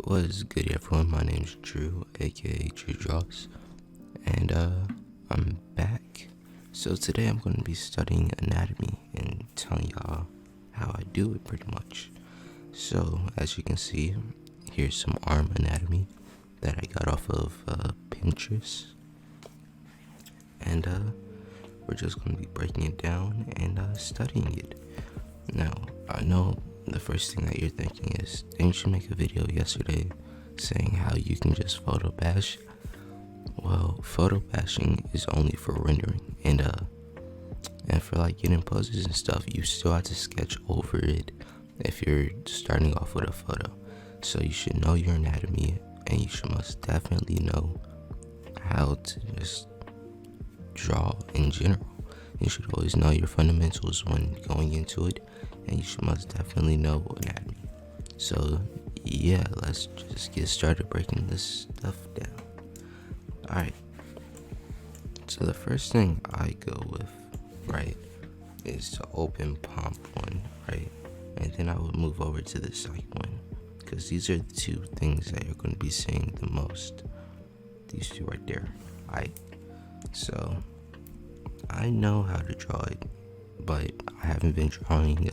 What is good, everyone? My name's Drew, aka Drew Draws, and I'm back. So today I'm going to be studying anatomy and telling y'all how I do it pretty much. So as you can see, here's some arm anatomy that I got off of Pinterest, and we're just going to be breaking it down and studying it. Now, I know the first thing that you're thinking is, didn't you make a video yesterday saying how you can just photo bash? Well, photo bashing is only for rendering, and for like getting poses and stuff, you still have to sketch over it if you're starting off with a photo. So you should know your anatomy, and you should most definitely know how to just draw in general. You should always know your fundamentals when going into it, and you should most definitely know anatomy. So yeah, let's just get started breaking this stuff down. Alright, so the first thing I go with, right, is to open palm one, right, and then I would move over to the side one, because these are the two things that you're going to be seeing the most. These two right there. Alright, so I know how to draw it, but I haven't been drawing,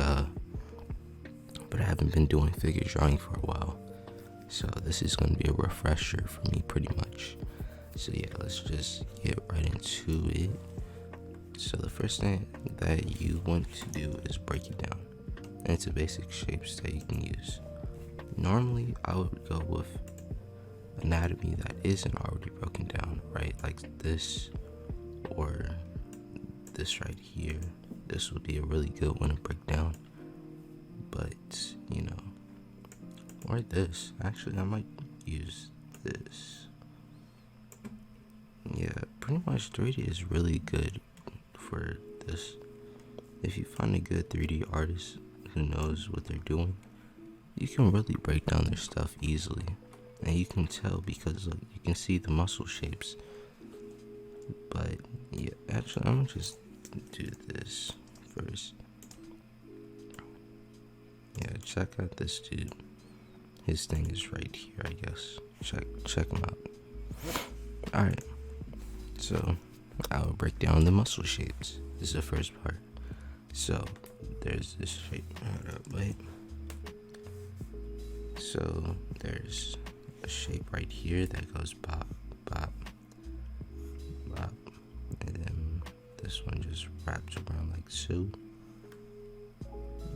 but I haven't been doing figure drawing for a while. So this is going to be a refresher for me pretty much. So yeah, let's just get right into it. So the first thing that you want to do is break it down into basic shapes that you can use. Normally, I would go with anatomy that isn't already broken down, right? Like this, or this right here. This would be a really good one to break down. But, you know, or this. Actually, I might use this. Yeah, pretty much 3D is really good for this. If you find a good 3D artist who knows what they're doing, you can really break down their stuff easily. And you can tell because, look, you can see the muscle shapes. But, yeah, actually, I'm gonna just do this first. Yeah, check out this dude. His thing is right here, I guess. Check him out. Alright, so I will break down the muscle shapes. This is the first part. So there's this shape. Hold up, wait. So there's a shape right here that goes bop, bop, bop, and then this one just wraps around like so.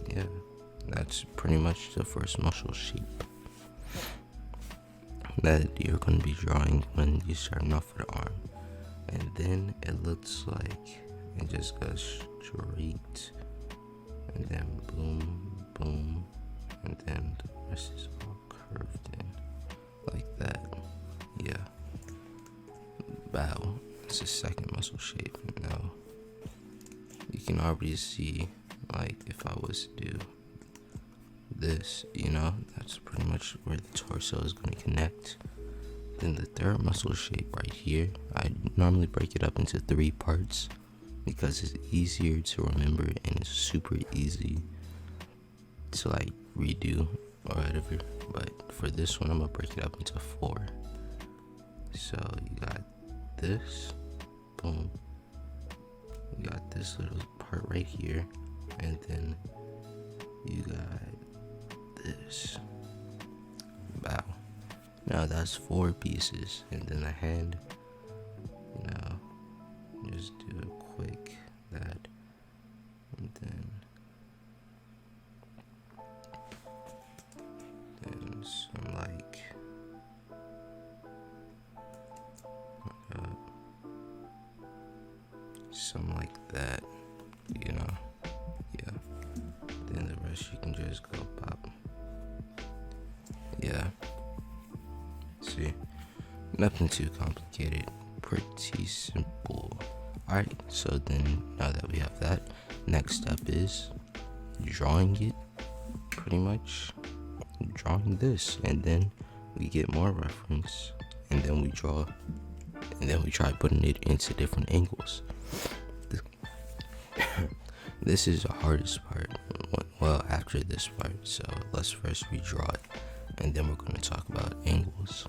Yeah, that's pretty much the first muscle shape that you're going to be drawing when you're starting off with the arm. And then it looks like it just goes straight, and then boom, boom, and then the rest is all curved in like that. Yeah. Bow. It's the second muscle shape. Now you can already see, like, if I was to do this, you know, that's pretty much where the torso is going to connect. Then the third muscle shape right here, I normally break it up into 3 parts because it's easier to remember and it's super easy to like redo or whatever. But for this one, I'm gonna break it up into 4. So you got this, boom, you got this little part right here, and then you got this. Bow. Now that's 4 pieces, and then the hand. Now just do a quick that, and then some like some like that, you know. Yeah. Then the rest you can just go pop. Yeah. See, nothing too complicated, pretty simple. Alright, so then now that we have that, next step is drawing it, pretty much drawing this, and then we get more reference, and then we draw, and then we try putting it into different angles. This is the hardest part, well, after this part, so let's first redraw it. and then we're going to talk about angles.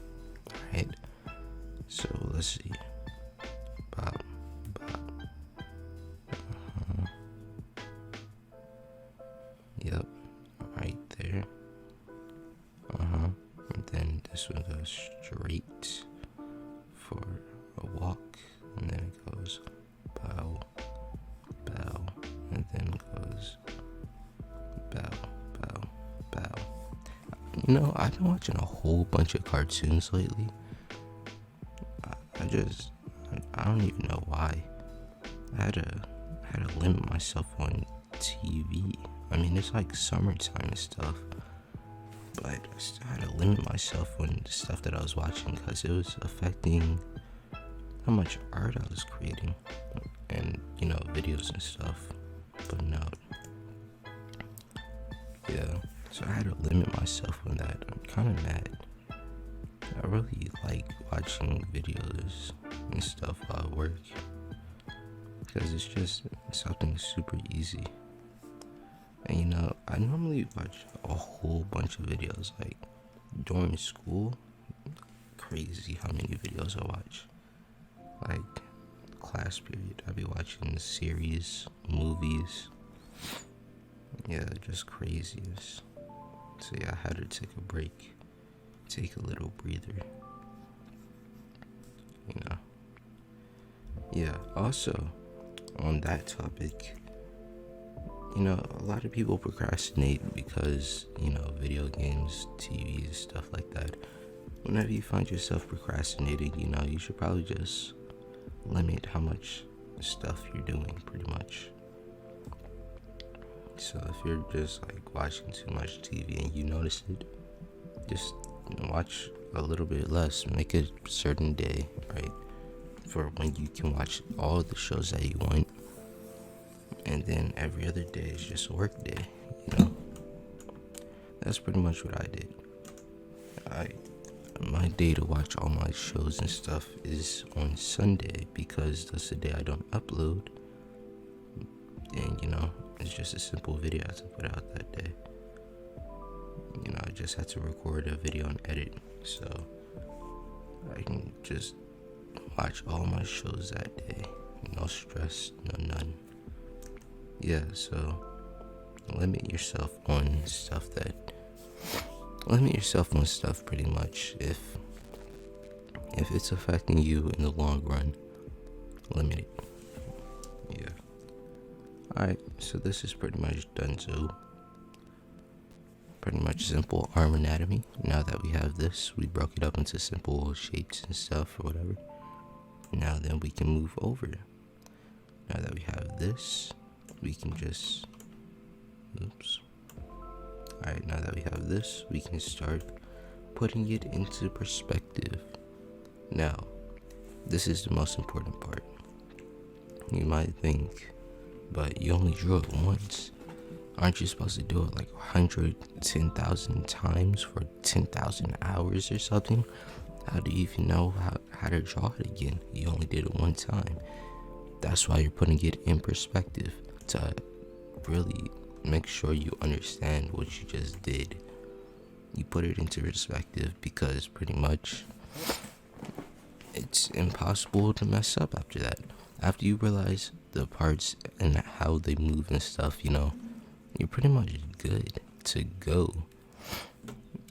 Alright, so let's see. Bob. Yep, right there. And then this one goes straight for a walk, and then it goes bow, and then it goes bow. You know, I've been watching a whole bunch of cartoons lately. I don't even know why. I had to limit myself on TV. I mean, it's like summertime and stuff, but I still had to limit myself on the stuff that I was watching because it was affecting how much art I was creating and, you know, videos and stuff putting out. Yeah, so I had to limit myself on that. I'm kind of mad. I really like watching videos and stuff while I work because it's just something super easy. And you know, I normally watch a whole bunch of videos like during school. Crazy how many videos I watch. Like class period, I'd be watching series, movies. Yeah, just craziness. So yeah, I had to take a break, take a little breather. You know. Yeah, also on that topic, you know, a lot of people procrastinate because, you know, video games, TV, and stuff like that. Whenever you find yourself procrastinating, you know, you should probably just limit how much stuff you're doing, pretty much. So if you're just like watching too much TV and you notice it, just watch a little bit less. Make a certain day, right, for when you can watch all the shows that you want. And then every other day is just a work day, you know. That's pretty much what I did. My day to watch all my shows and stuff is on Sunday because that's the day I don't upload. And you know, it's just a simple video I have to put out that day. You know, I just had to record a video and edit, so I can just watch all my shows that day. No stress, no none. Yeah, so limit yourself on stuff pretty much. If it's affecting you in the long run, limit it. Yeah. Alright, so this is pretty much done. So pretty much simple arm anatomy. Now that we have this, we broke it up into simple shapes and stuff or whatever. Now then we can move over. Now that we have this, we can just, Alright, now that we have this, we can start putting it into perspective. Now, this is the most important part. You might think, but you only drew it once. Aren't you supposed to do it like 110,000 times for 10,000 hours or something? How do you even know how to draw it again? You only did it one time. That's why you're putting it in perspective, to really make sure you understand what you just did. You put it into perspective because pretty much it's impossible to mess up after that. After you realize the parts and how they move and stuff, you know, you're pretty much good to go.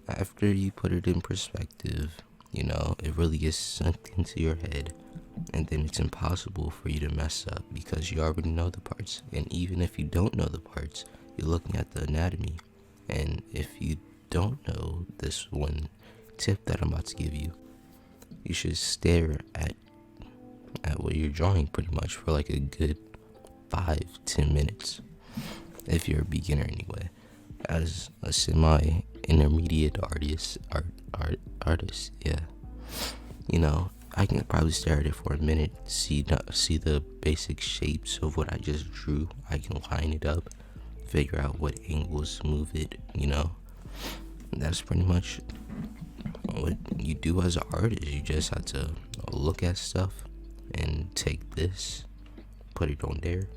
After you put it in perspective, you know, it really gets sunk into your head, and then it's impossible for you to mess up because you already know the parts. And even if you don't know the parts, you're looking at the anatomy, and if you don't know this one tip that I'm about to give you, you should stare at what you're drawing pretty much for like a good 5-10 minutes if you're a beginner anyway. As a semi-intermediate artist, yeah, you know, I can probably stare at it for a minute, see the basic shapes of what I just drew. I can line it up, figure out what angles move it, you know. And that's pretty much what you do as an artist. You just have to look at stuff and take this, put it on there,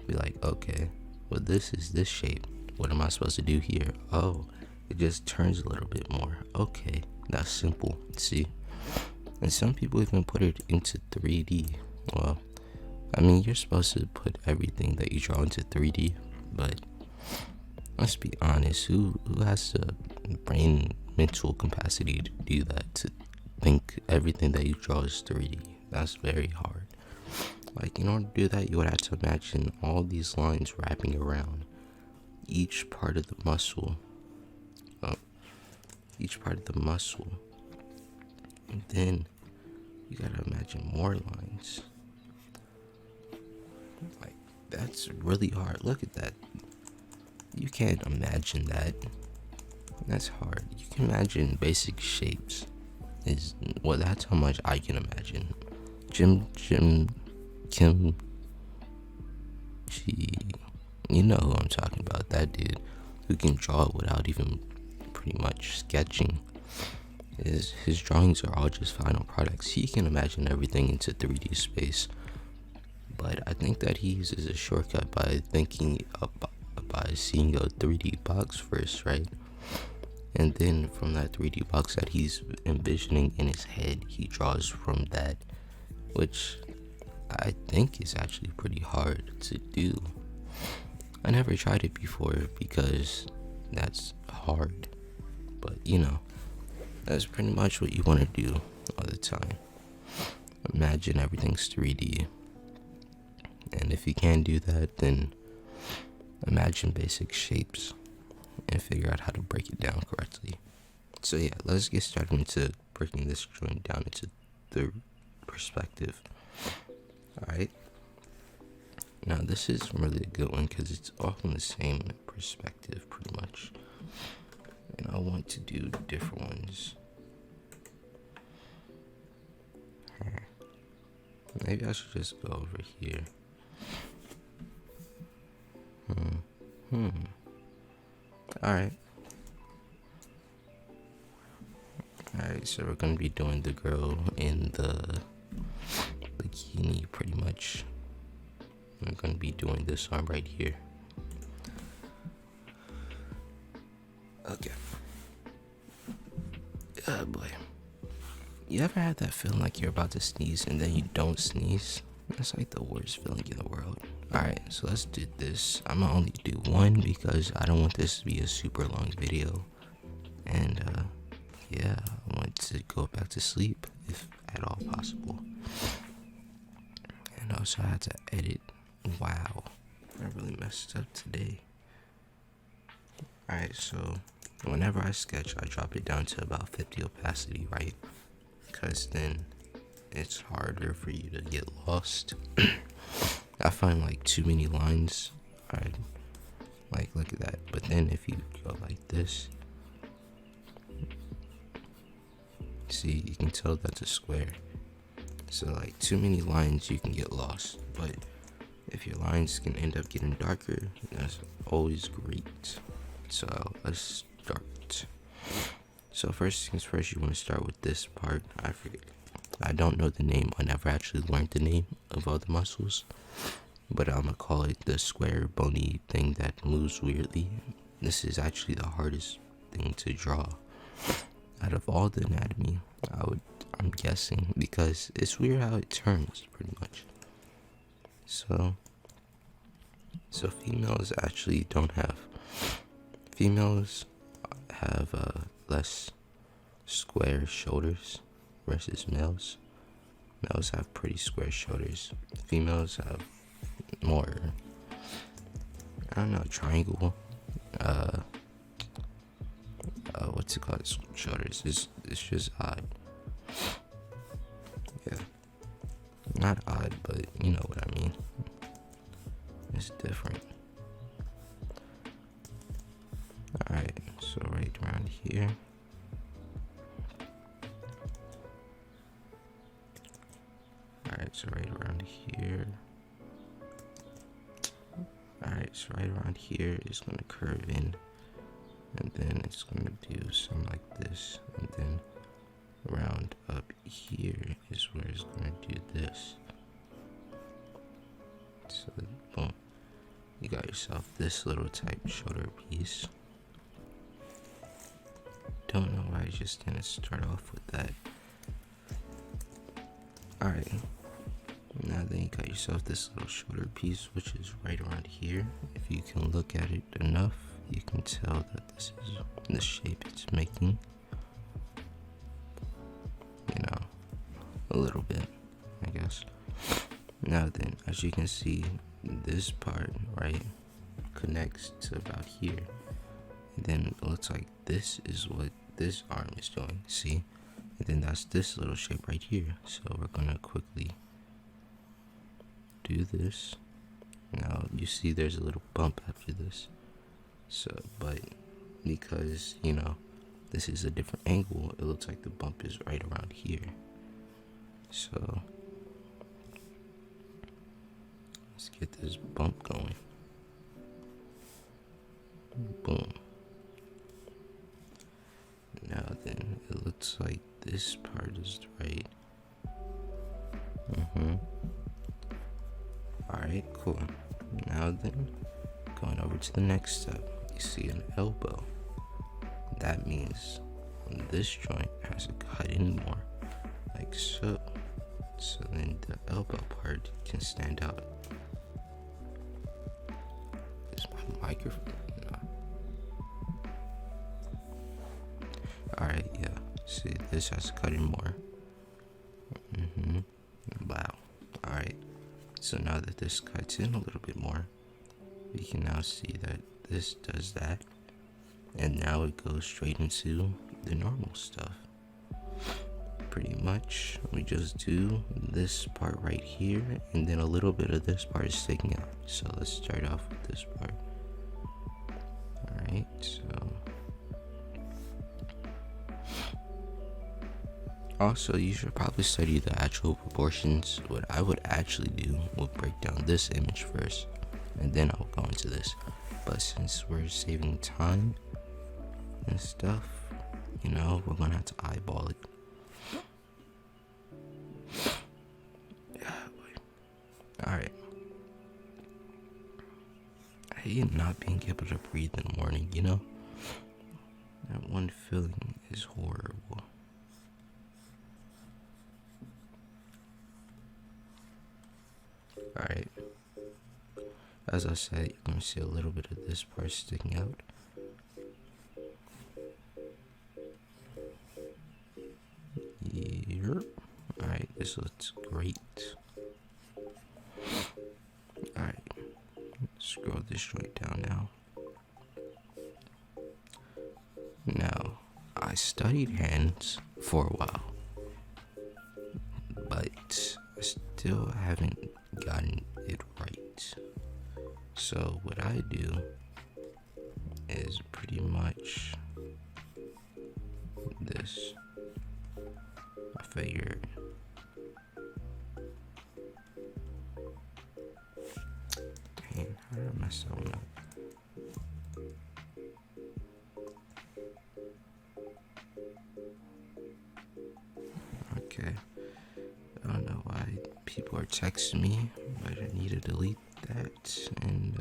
be like, okay, well, this is this shape. What am I supposed to do here? Oh, it just turns a little bit more. Okay, that's simple. See? And some people even put it into 3D. Well, I mean, you're supposed to put everything that you draw into 3D, but let's be honest, who has the brain mental capacity to do that, to think everything that you draw is 3D? That's very hard. Like, in order to do that, you would have to imagine all these lines wrapping around each part of the muscle. And then you gotta imagine more lines. Like, that's really hard. Look at that. You can't imagine that. That's hard. You can imagine basic shapes. That's how much I can imagine. Kim, you know who I'm talking about. That dude who can draw without even pretty much sketching. His drawings are all just final products. He can imagine everything into 3D space, but I think that he uses a shortcut by by seeing a 3D box first, right? And then from that 3D box that he's envisioning in his head, he draws from that, which I think is actually pretty hard to do. I never tried it before because that's hard, but that's pretty much what you want to do all the time. Imagine everything's 3D. And if you can't do that, then imagine basic shapes and figure out how to break it down correctly. So yeah, let's get started into breaking this joint down into the perspective. Alright. Now this is really a good one because it's all in the same perspective pretty much. And I want to do different ones. Maybe I should just go over here. Alright, so we're gonna be doing the girl in the bikini pretty much. I'm gonna be doing this arm right here. Okay. Oh boy. You ever had that feeling like you're about to sneeze and then you don't sneeze? That's like the worst feeling in the world. Alright, so let's do this. I'm gonna only do one because I don't want this to be a super long video. And yeah, I want to go back to sleep if at all possible. And also I had to edit. Wow, I really messed up today. Alright, so whenever I sketch, I drop it down to about 50 opacity, right? Because then it's harder for you to get lost. I find like too many lines. Like, look at that. But then if you go like this, see, you can tell that's a square. So like too many lines, you can get lost. But if your lines can end up getting darker, that's always great. So let's start. So first things first, you want to start with this part. I don't know the name. I never actually learned the name of all the muscles, but I'm gonna call it the square bony thing that moves weirdly. This is actually the hardest thing to draw out of all the anatomy, I'm guessing, because it's weird how it turns pretty much. So females actually don't have. Females have less square shoulders versus males. Males have pretty square shoulders. Females have more, I don't know, triangle. What's it called? Shoulders. It's just odd. Yeah, not odd, but you know what I mean. It's different. Alright, so right around here. Alright, so right around here. Alright, so right around here is going to curve in. And then it's going to do something like this. And then around up here is where it's going to do this. So, boom. You got yourself this little type shoulder piece. don't know why I just didn't start off with that. Alright, now then you got yourself this little shoulder piece, which is right around here. If you can look at it enough, you can tell that this is the shape it's making. You know, a little bit, I guess. Now then, as you can see, this part, right, connects to about here. And then it looks like this is what this arm is doing, see? And then that's this little shape right here. So we're gonna quickly do this. Now you see there's a little bump after this. So, but because, you know, this is a different angle, it looks like the bump is right around here. So let's get this bump going. Boom. Now then, it looks like this part is right. Alright, cool. Now then, going over to the next step, you see an elbow. That means this joint has to cut in more, like so. So then the elbow part can stand out. Is my microphone? Alright, yeah. See, this has to cut in more. Wow. Alright. So now that this cuts in a little bit more, we can now see that this does that. And now it goes straight into the normal stuff. Pretty much, we just do this part right here, and then a little bit of this part is sticking out. So let's start off with this part. Alright, so also, you should probably study the actual proportions. What I would actually do would break down this image first, and then I'll go into this. But since we're saving time and stuff, you know, we're gonna have to eyeball it. Alright. I hate not being able to breathe in the morning, you know? That one feeling is horrible. Alright, as I said, you're going to see a little bit of this part sticking out. Yep. Alright, this looks great. Alright, scroll this joint down now. Now, I studied hands for a while, but I still haven't gotten it right. So what I do is pretty much this. I figured dang, how did I mess that one up? Okay, I don't know why people are texting me, but I need to delete that and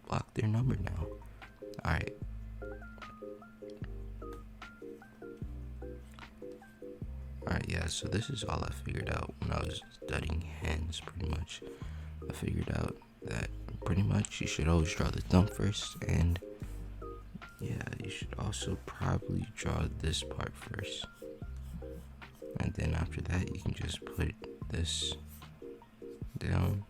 block their number now. Alright. Alright, yeah, so this is all I figured out when I was studying hands, pretty much. I figured out that pretty much you should always draw the thumb first, and yeah, you should also probably draw this part first. And then after that, you can just put this down.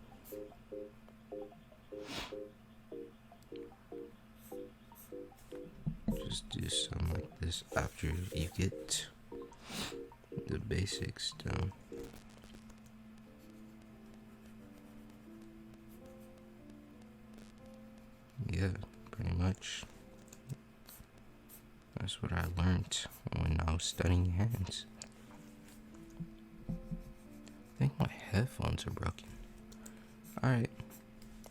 Just do something like this after you get the basics down. Yeah, pretty much. That's what I learned when I was studying hands. I think my headphones are broken. Alright,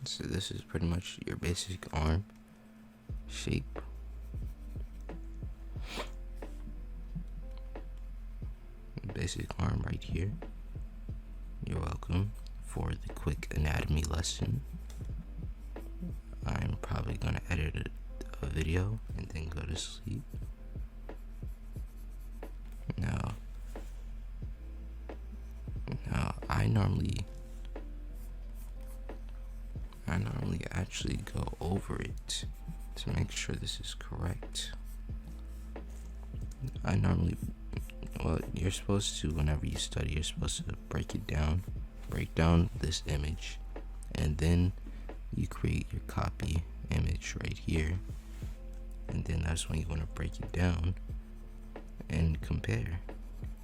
so this is pretty much your basic arm shape. Basic arm right here. You're welcome for the quick anatomy lesson. I'm probably gonna edit a video and then go to sleep. normally actually go over it to make sure this is correct. Well, you're supposed to, whenever you study, you're supposed to break down this image, and then you create your copy image right here, and then that's when you want to break it down and compare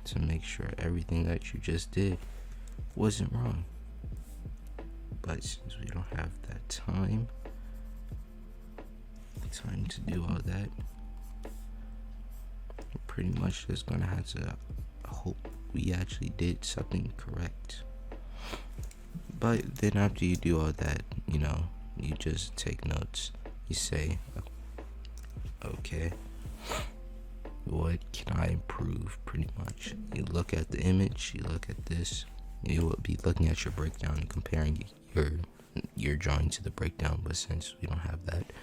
to make sure everything that you just did wasn't wrong. But since we don't have that time to do all that, we're pretty much just gonna have to hope we actually did something correct. But then after you do all that, you just take notes. You say, okay, what can I improve? Pretty much. You look at the image, you look at this, you will be looking at your breakdown and comparing your drawing to the breakdown. But since we don't have that,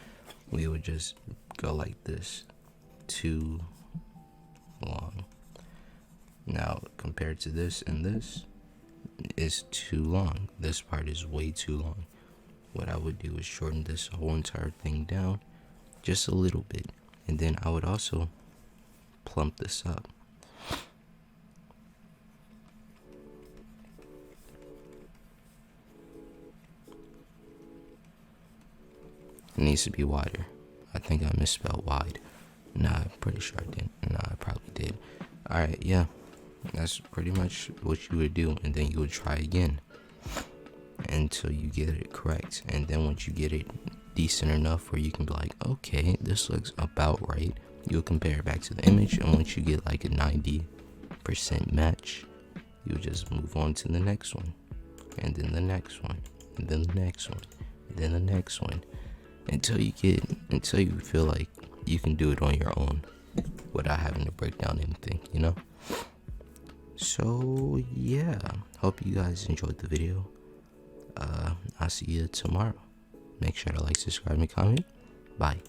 we would just go like this. Too long. Now compared to this and this is too long. This part is way too long. What I would do is shorten this whole entire thing down just a little bit, and then I would also plump this up. It needs to be wider. I think I misspelled wide. Nah, I'm pretty sure I didn't. Nah, I probably did. Alright, yeah. That's pretty much what you would do, and then you would try again until you get it correct. And then once you get it decent enough where you can be like, okay, this looks about right, you'll compare it back to the image, and once you get like a 90% match, you'll just move on to the next one, and then the next one, and then the next one, and then the next one, until you feel like you can do it on your own without having to break down anything, So yeah, hope you guys enjoyed the video. I'll see you tomorrow. Make sure to like, subscribe, and comment. Bye.